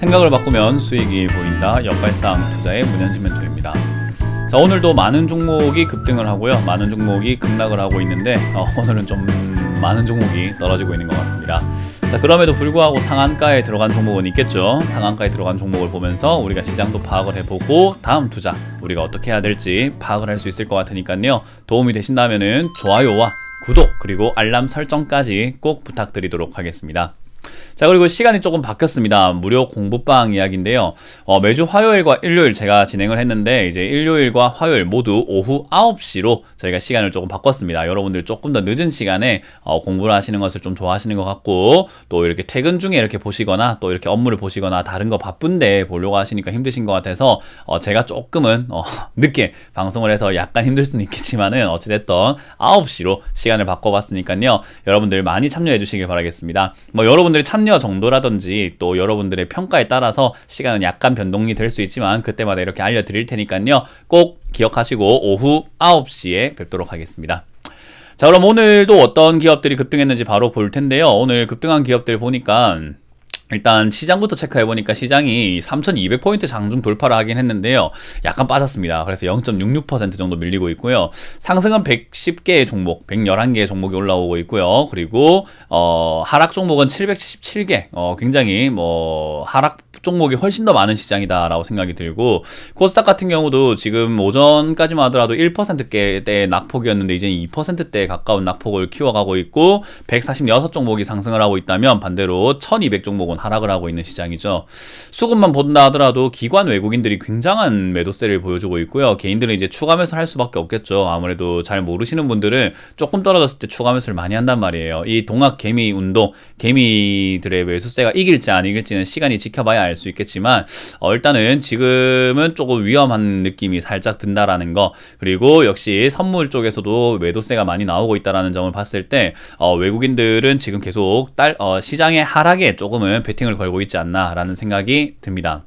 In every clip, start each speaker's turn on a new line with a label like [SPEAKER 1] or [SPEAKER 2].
[SPEAKER 1] 생각을 바꾸면 수익이 보인다. 역발상 투자의 문현진 멘토입니다. 자, 오늘도 많은 종목이 급등을 하고요, 많은 종목이 급락을 하고 있는데 오늘은 좀 많은 종목이 떨어지고 있는 것 같습니다. 자, 그럼에도 불구하고 상한가에 들어간 종목은 있겠죠. 상한가에 들어간 종목을 보면서 우리가 시장도 파악을 해보고 다음 투자 우리가 어떻게 해야 될지 파악을 할 수 있을 것 같으니까요, 도움이 되신다면은 좋아요와 구독 그리고 알람 설정까지 꼭 부탁드리도록 하겠습니다. 자, 그리고 시간이 조금 바뀌었습니다. 무료 공부방 이야기인데요. 매주 화요일과 일요일 제가 진행을 했는데, 이제 일요일과 화요일 모두 오후 9시로 저희가 시간을 조금 바꿨습니다. 여러분들 조금 더 늦은 시간에 공부를 하시는 것을 좀 좋아하시는 것 같고, 또 이렇게 퇴근 중에 이렇게 보시거나 또 이렇게 업무를 보시거나 다른 거 바쁜데 보려고 하시니까 힘드신 것 같아서 제가 조금은 늦게 방송을 해서 약간 힘들 수는 있겠지만은 어찌됐든 9시로 시간을 바꿔봤으니까요, 여러분들 많이 참여해 주시길 바라겠습니다. 여러분들의 참여 정도라든지 또 여러분들의 평가에 따라서 시간은 약간 변동이 될 수 있지만 그때마다 이렇게 알려드릴 테니까요, 꼭 기억하시고 오후 9시에 뵙도록 하겠습니다. 자, 그럼 오늘도 어떤 기업들이 급등했는지 바로 볼 텐데요. 오늘 급등한 기업들 보니까 일단 시장부터 체크해보니까 시장이 3200포인트 장중 돌파를 하긴 했는데요, 약간 빠졌습니다. 그래서 0.66% 정도 밀리고 있고요. 상승은 110개의 종목, 111개의 종목이 올라오고 있고요. 그리고 하락 종목은 777개, 굉장히 하락 종목이 훨씬 더 많은 시장이다라고 생각이 들고, 코스닥 같은 경우도 지금 오전까지만 하더라도 1%대의 낙폭이었는데 이제 2%대에 가까운 낙폭을 키워가고 있고, 146종목이 상승을 하고 있다면 반대로 1200종목은 하락을 하고 있는 시장이죠. 수급만 본다 하더라도 기관 외국인들이 굉장한 매도세를 보여주고 있고요. 개인들은 이제 추가 매수를 할 수밖에 없겠죠. 아무래도 잘 모르시는 분들은 조금 떨어졌을 때 추가 매수를 많이 한단 말이에요. 이 동학 개미 운동, 개미들의 매수세가 이길지 안 이길지는 시간이 지켜봐야 알 수 있겠지만 일단은 지금은 조금 위험한 느낌이 살짝 든다라는 거, 그리고 역시 선물 쪽에서도 매도세가 많이 나오고 있다라는 점을 봤을 때 외국인들은 지금 계속 시장의 하락에 조금은 베팅을 걸고 있지 않나라는 생각이 듭니다.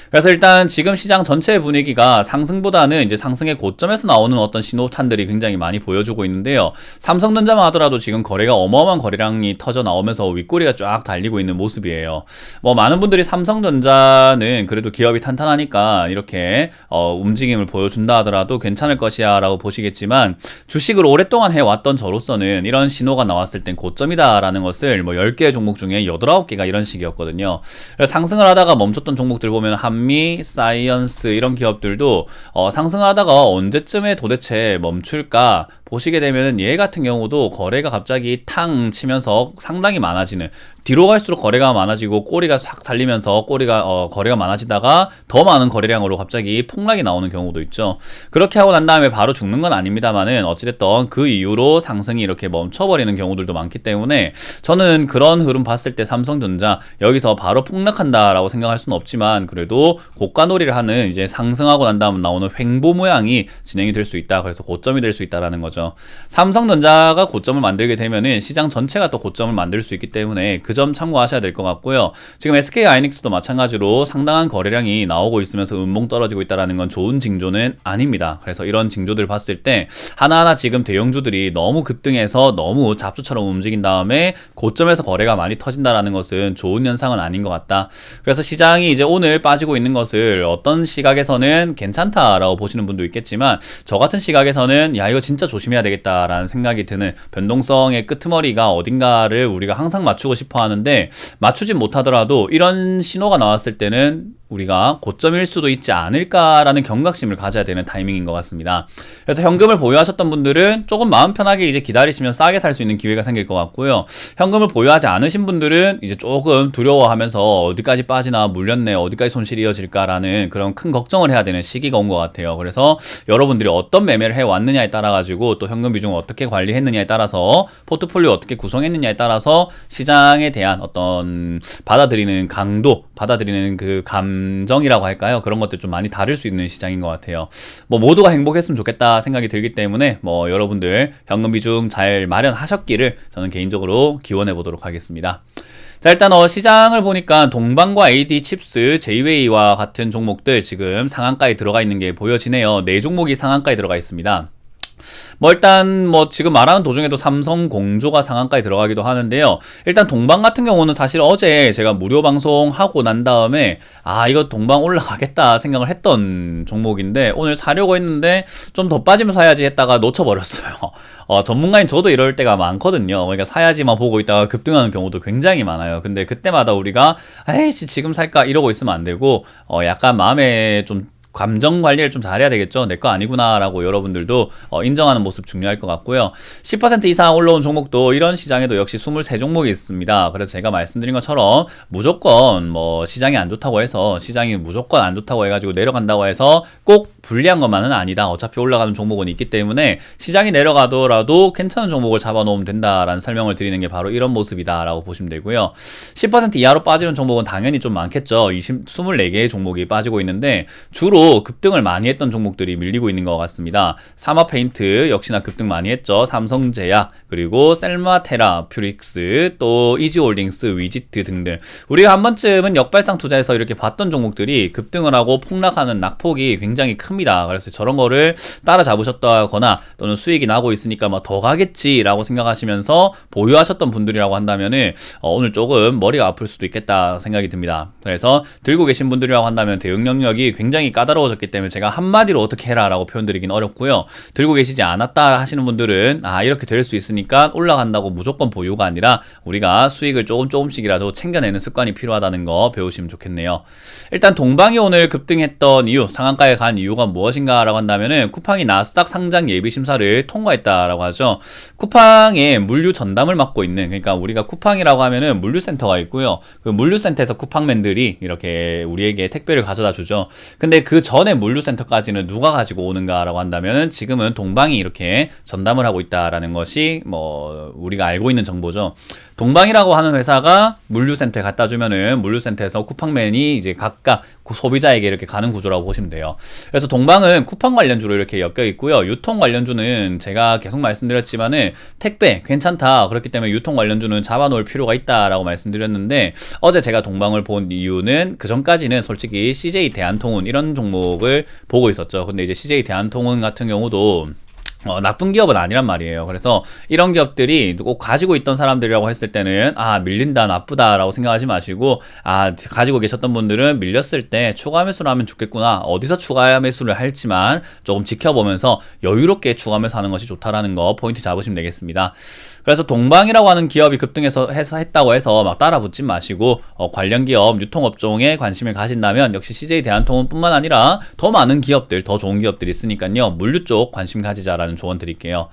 [SPEAKER 1] 그래서 일단 지금 시장 전체 분위기가 상승보다는 이제 상승의 고점에서 나오는 어떤 신호탄들이 굉장히 많이 보여주고 있는데요. 삼성전자만 하더라도 지금 거래가 어마어마한 거래량이 터져 나오면서 윗꼬리가 쫙 달리고 있는 모습이에요. 많은 분들이 삼성전자는 그래도 기업이 탄탄하니까 이렇게 움직임을 보여준다 하더라도 괜찮을 것이야 라고 보시겠지만, 주식을 오랫동안 해왔던 저로서는 이런 신호가 나왔을 땐 고점이다 라는 것을 10개의 종목 중에 8, 9개가 이런 식이었거든요. 그래서 상승을 하다가 멈췄던 종목들 보면 한미, 사이언스 이런 기업들도 상승하다가 언제쯤에 도대체 멈출까 보시게 되면, 얘 같은 경우도 거래가 갑자기 탕 치면서 상당히 많아지는, 뒤로 갈수록 거래가 많아지고 꼬리가 싹 살리면서 거래가 많아지다가 더 많은 거래량으로 갑자기 폭락이 나오는 경우도 있죠. 그렇게 하고 난 다음에 바로 죽는 건 아닙니다만은 어찌됐든 그 이후로 상승이 이렇게 멈춰버리는 경우들도 많기 때문에, 저는 그런 흐름 봤을 때 삼성전자 여기서 바로 폭락한다라고 생각할 수는 없지만 그래도 고가놀이를 하는, 이제 상승하고 난 다음 나오는 횡보 모양이 진행이 될 수 있다. 그래서 고점이 될 수 있다라는 거죠. 삼성전자가 고점을 만들게 되면은 시장 전체가 또 고점을 만들 수 있기 때문에 그 점 참고하셔야 될 것 같고요. 지금 SK하이닉스도 마찬가지로 상당한 거래량이 나오고 있으면서 음봉 떨어지고 있다는 건 좋은 징조는 아닙니다. 그래서 이런 징조들을 봤을 때 하나하나 지금 대형주들이 너무 급등해서 너무 잡주처럼 움직인 다음에 고점에서 거래가 많이 터진다는 것은 좋은 현상은 아닌 것 같다. 그래서 시장이 이제 오늘 빠지고 있는 것을 어떤 시각에서는 괜찮다라고 보시는 분도 있겠지만, 저 같은 시각에서는 야, 이거 진짜 조심해야 되겠다라는 생각이 드는, 변동성의 끄트머리가 어딘가를 우리가 항상 맞추고 싶어 하는데 맞추진 못하더라도 이런 신호가 나왔을 때는 우리가 고점일 수도 있지 않을까라는 경각심을 가져야 되는 타이밍인 것 같습니다. 그래서 현금을 보유하셨던 분들은 조금 마음 편하게 이제 기다리시면 싸게 살 수 있는 기회가 생길 것 같고요. 현금을 보유하지 않으신 분들은 이제 조금 두려워하면서 어디까지 빠지나, 물렸네, 어디까지 손실이 이어질까라는 그런 큰 걱정을 해야 되는 시기가 온 것 같아요. 그래서 여러분들이 어떤 매매를 해왔느냐에 따라 가지고, 또 현금 비중을 어떻게 관리했느냐에 따라서, 포트폴리오 어떻게 구성했느냐에 따라서 시장에 대한 어떤 받아들이는 강도, 받아들이는 그 감정이라고 할까요? 그런 것들 좀 많이 다를 수 있는 시장인 것 같아요. 모두가 행복했으면 좋겠다 생각이 들기 때문에 여러분들 현금 비중 잘 마련하셨기를 저는 개인적으로 기원해 보도록 하겠습니다. 자, 일단 시장을 보니까 동방과 AD 칩스, 제이웨이와 같은 종목들 지금 상한가에 들어가 있는 게 보여지네요. 4종목이 상한가에 들어가 있습니다. 뭐 일단 뭐 지금 말하는 도중에도 삼성 공조가 상한가에 들어가기도 하는데요. 일단 동방 같은 경우는 사실 어제 제가 무료 방송 하고 난 다음에 아 이거 동방 올라가겠다 생각을 했던 종목인데 오늘 사려고 했는데 좀 더 빠지면 사야지 했다가 놓쳐버렸어요. 전문가인 저도 이럴 때가 많거든요. 그러니까 사야지만 보고 있다가 급등하는 경우도 굉장히 많아요. 근데 그때마다 우리가 에이씨 지금 살까 이러고 있으면 안 되고 약간 마음에 좀 감정 관리를 좀 잘해야 되겠죠. 내 거 아니구나라고 여러분들도 인정하는 모습 중요할 것 같고요. 10% 이상 올라온 종목도 이런 시장에도 역시 23종목이 있습니다. 그래서 제가 말씀드린 것처럼 무조건 뭐 시장이 안 좋다고 해서 시장이 무조건 안 좋다고 해가지고 내려간다고 해서 꼭 불리한 것만은 아니다. 어차피 올라가는 종목은 있기 때문에 시장이 내려가더라도 괜찮은 종목을 잡아놓으면 된다라는 설명을 드리는 게 바로 이런 모습이다라고 보시면 되고요. 10% 이하로 빠지는 종목은 당연히 좀 많겠죠. 24개의 종목이 빠지고 있는데 주로 급등을 많이 했던 종목들이 밀리고 있는 것 같습니다. 사마페인트 역시나 급등 많이 했죠. 삼성제약 그리고 셀마테라, 퓨릭스 또 이지홀딩스, 위지트 등등 우리가 한 번쯤은 역발상 투자에서 이렇게 봤던 종목들이 급등을 하고 폭락하는 낙폭이 굉장히 큽니다. 그래서 저런 거를 따라잡으셨다거나 또는 수익이 나고 있으니까 뭐 더 가겠지라고 생각하시면서 보유하셨던 분들이라고 한다면은 오늘 조금 머리가 아플 수도 있겠다 생각이 듭니다. 그래서 들고 계신 분들이라고 한다면 대응 능력이 굉장히 까다로워졌기 때문에 제가 한마디로 어떻게 해라 라고 표현드리긴 어렵고요. 들고 계시지 않았다 하시는 분들은 이렇게 될 수 있으니까 올라간다고 무조건 보유가 아니라 우리가 수익을 조금씩이라도 챙겨내는 습관이 필요하다는 거 배우시면 좋겠네요. 일단 동방이 오늘 급등했던 이유, 상한가에 간 이유가 무엇인가 라고 한다면은 쿠팡이 나스닥 상장 예비 심사를 통과했다라고 하죠. 쿠팡에 물류 전담을 맡고 있는, 그러니까 우리가 쿠팡이라고 하면은 물류센터가 있고요. 그 물류센터에서 쿠팡맨들이 이렇게 우리에게 택배를 가져다 주죠. 근데 그 전에 물류센터까지는 누가 가지고 오는가라고 한다면은 지금은 동방이 이렇게 전담을 하고 있다라는 것이 뭐 우리가 알고 있는 정보죠. 동방이라고 하는 회사가 물류센터에 갖다 주면은 물류센터에서 쿠팡맨이 이제 각각 소비자에게 이렇게 가는 구조라고 보시면 돼요. 그래서 동방은 쿠팡 관련주로 이렇게 엮여 있고요. 유통 관련주는 제가 계속 말씀드렸지만은 택배 괜찮다. 그렇기 때문에 유통 관련주는 잡아놓을 필요가 있다라고 말씀드렸는데 어제 제가 동방을 본 이유는 그 전까지는 솔직히 CJ 대한통운 이런 종목을 보고 있었죠. 근데 이제 CJ 대한통운 같은 경우도 나쁜 기업은 아니란 말이에요. 그래서 이런 기업들이 꼭 가지고 있던 사람들이라고 했을 때는 밀린다 나쁘다라고 생각하지 마시고 가지고 계셨던 분들은 밀렸을 때 추가 매수를 하면 좋겠구나, 어디서 추가 매수를 할지만 조금 지켜보면서 여유롭게 추가 매수하는 것이 좋다라는 거 포인트 잡으시면 되겠습니다. 그래서 동방이라고 하는 기업이 급등해서 했다고 해서 막 따라 붙지 마시고 관련 기업 유통업종에 관심을 가진다면 역시 CJ 대한통운뿐만 아니라 더 많은 기업들, 더 좋은 기업들이 있으니까요. 물류 쪽 관심 가지자라는 조언 드릴게요.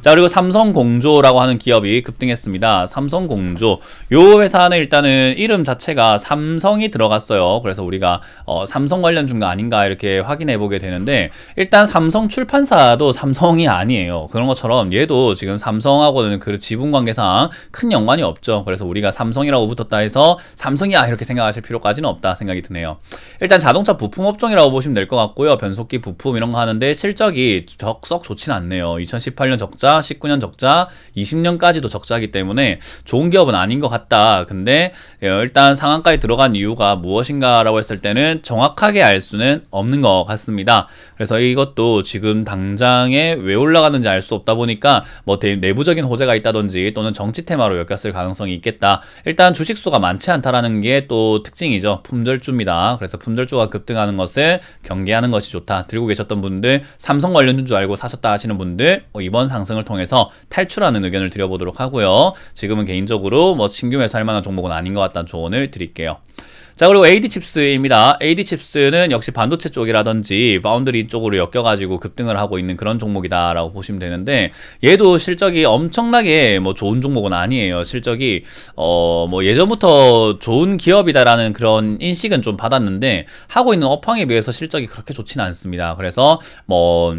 [SPEAKER 1] 자, 그리고 삼성공조라고 하는 기업이 급등했습니다. 삼성공조, 요 회사는 일단은 이름 자체가 삼성이 들어갔어요. 그래서 우리가 삼성 관련주가 아닌가 이렇게 확인해 보게 되는데 일단 삼성 출판사도 삼성이 아니에요. 그런 것처럼 얘도 지금 삼성하고는 그 지분 관계상 큰 연관이 없죠. 그래서 우리가 삼성이라고 붙었다 해서 삼성이야 이렇게 생각하실 필요까지는 없다 생각이 드네요. 일단 자동차 부품 업종이라고 보시면 될 것 같고요. 변속기 부품 이런 거 하는데 실적이 썩 좋진 않네요. 2018년 적자, 19년 적자, 20년까지도 적자이기 때문에 좋은 기업은 아닌 것 같다. 근데 일단 상한가에 들어간 이유가 무엇인가 라고 했을 때는 정확하게 알 수는 없는 것 같습니다. 그래서 이것도 지금 당장에 왜 올라가는지 알 수 없다 보니까 뭐 내부적인 호재가 있다든지 또는 정치 테마로 엮였을 가능성이 있겠다. 일단 주식수가 많지 않다라는 게 또 특징이죠. 품절주입니다. 그래서 품절주가 급등하는 것을 경계하는 것이 좋다. 들고 계셨던 분들, 삼성 관련주인 줄 알고 사셨다 하시는 분들 이번 상승을 통해서 탈출하는 의견을 드려보도록 하고요. 지금은 개인적으로 뭐 신규 매수할 만한 종목은 아닌 것 같다는 조언을 드릴게요. 자, 그리고 AD칩스입니다. AD칩스는 역시 반도체 쪽이라든지 파운드리 쪽으로 엮여가지고 급등을 하고 있는 그런 종목이다라고 보시면 되는데 얘도 실적이 엄청나게 뭐 좋은 종목은 아니에요. 실적이 뭐 예전부터 좋은 기업이다라는 그런 인식은 좀 받았는데 하고 있는 업황에 비해서 실적이 그렇게 좋지는 않습니다. 그래서 뭐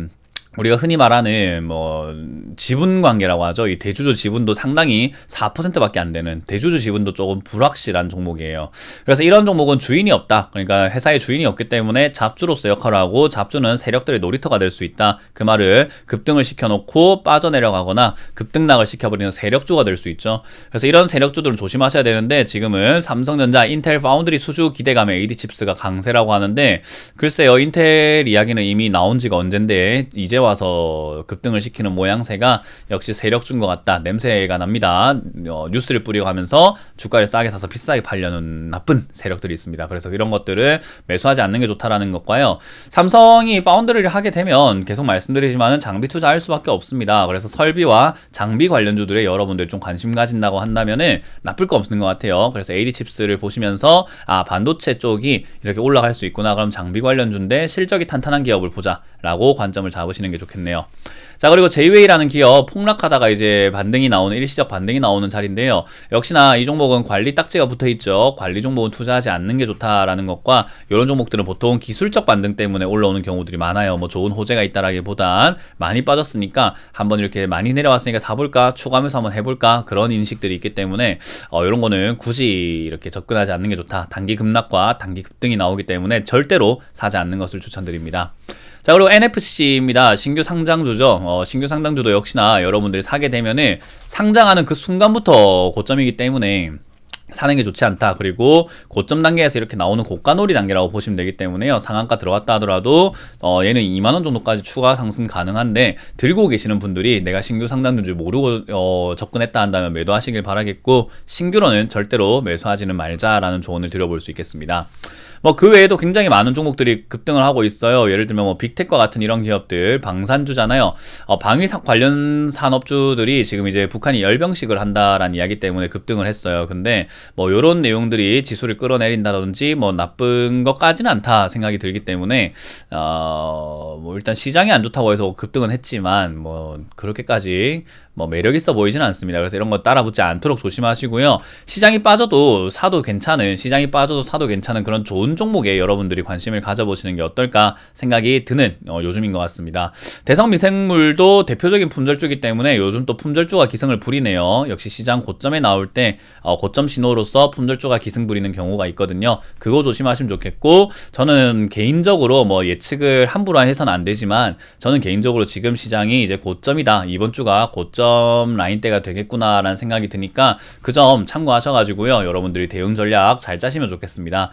[SPEAKER 1] 우리가 흔히 말하는 뭐 지분 관계라고 하죠. 이 대주주 지분도 상당히 4%밖에 안 되는, 대주주 지분도 조금 불확실한 종목이에요. 그래서 이런 종목은 주인이 없다. 그러니까 회사의 주인이 없기 때문에 잡주로서 역할을 하고 잡주는 세력들의 놀이터가 될 수 있다. 그 말을 급등을 시켜놓고 빠져내려가거나 급등락을 시켜버리는 세력주가 될 수 있죠. 그래서 이런 세력주들은 조심하셔야 되는데 지금은 삼성전자, 인텔, 파운드리 수주 기대감에 AD칩스가 강세라고 하는데 글쎄요. 인텔 이야기는 이미 나온 지가 언젠데 이제와 들어와서 급등을 시키는 모양새가 역시 세력 준 것 같다. 냄새가 납니다. 뉴스를 뿌리가면서 주가를 싸게 사서 비싸게 팔려는 나쁜 세력들이 있습니다. 그래서 이런 것들을 매수하지 않는 게 좋다라는 것과요. 삼성이 파운드를 하게 되면 계속 말씀드리지만은 장비 투자할 수밖에 없습니다. 그래서 설비와 장비 관련주들에 여러분들 좀 관심 가진다고 한다면은 나쁠 거 없는 것 같아요. 그래서 AD칩스를 보시면서 반도체 쪽이 이렇게 올라갈 수 있구나. 그럼 장비 관련주인데 실적이 탄탄한 기업을 보자라고 관점을 잡으시는 게 좋겠네요. 자, 그리고 제이웨이라는 기업 폭락하다가 이제 반등이 나오는 일시적 반등이 나오는 자리인데요. 역시나 이 종목은 관리 딱지가 붙어 있죠. 관리 종목은 투자하지 않는 게 좋다라는 것과 이런 종목들은 보통 기술적 반등 때문에 올라오는 경우들이 많아요. 뭐 좋은 호재가 있다라기보단 많이 빠졌으니까 한번 이렇게 많이 내려왔으니까 사볼까 추가하면서 한번 해볼까 그런 인식들이 있기 때문에 이런 거는 굳이 이렇게 접근하지 않는 게 좋다. 단기 급락과 단기 급등이 나오기 때문에 절대로 사지 않는 것을 추천드립니다. 자, 그리고 NFC입니다. 신규 상장주죠. 신규 상장주도 역시나 여러분들이 사게 되면은 상장하는 그 순간부터 고점이기 때문에 사는 게 좋지 않다. 그리고 고점 단계에서 이렇게 나오는 고가놀이 단계라고 보시면 되기 때문에요. 상한가 들어갔다 하더라도 얘는 2만원 정도까지 추가 상승 가능한데 들고 계시는 분들이 내가 신규 상장주인지 모르고 접근했다 한다면 매도하시길 바라겠고 신규로는 절대로 매수하지는 말자라는 조언을 드려볼 수 있겠습니다. 뭐 그 외에도 굉장히 많은 종목들이 급등을 하고 있어요. 예를 들면 뭐 빅텍과 같은 이런 기업들 방산주잖아요. 방위 관련 산업주들이 지금 이제 북한이 열병식을 한다라는 이야기 때문에 급등을 했어요. 근데 뭐 요런 내용들이 지수를 끌어내린다든지 뭐 나쁜 것까지는 않다 생각이 들기 때문에 뭐 일단 시장이 안 좋다고 해서 급등은 했지만 뭐 그렇게까지 뭐 매력 있어 보이지는 않습니다. 그래서 이런 거 따라붙지 않도록 조심하시고요. 시장이 빠져도 사도 괜찮은 그런 좋은 종목에 여러분들이 관심을 가져보시는 게 어떨까 생각이 드는 요즘인 것 같습니다. 대성미생물도 대표적인 품절주이기 때문에 요즘 또 품절주가 기승을 부리네요. 역시 시장 고점에 나올 때 고점 신호로서 품절주가 기승 부리는 경우가 있거든요. 그거 조심하시면 좋겠고 저는 개인적으로 뭐 예측을 함부로 해서는 안 되지만 저는 개인적으로 지금 시장이 이제 고점이다. 이번 주가 고점 라인대가 되겠구나라는 생각이 드니까 그 점 참고하셔가지고요. 여러분들이 대응 전략 잘 짜시면 좋겠습니다.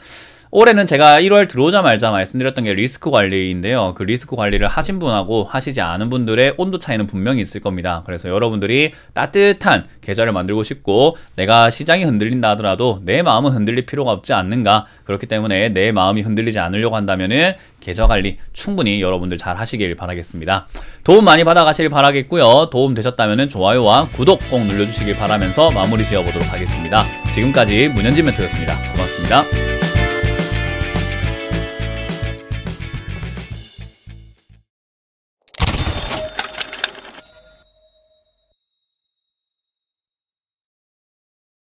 [SPEAKER 1] 올해는 제가 1월 들어오자 말자 말씀드렸던 게 리스크 관리인데요. 그 리스크 관리를 하신 분하고 하시지 않은 분들의 온도 차이는 분명히 있을 겁니다. 그래서 여러분들이 따뜻한 계절을 만들고 싶고 내가 시장이 흔들린다 하더라도 내 마음은 흔들릴 필요가 없지 않는가. 그렇기 때문에 내 마음이 흔들리지 않으려고 한다면은 계좌 관리 충분히 여러분들 잘 하시길 바라겠습니다. 도움 많이 받아가시길 바라겠고요. 도움 되셨다면 좋아요와 구독 꼭 눌러주시길 바라면서 마무리 지어보도록 하겠습니다. 지금까지 문현진 멘토였습니다. 고맙습니다.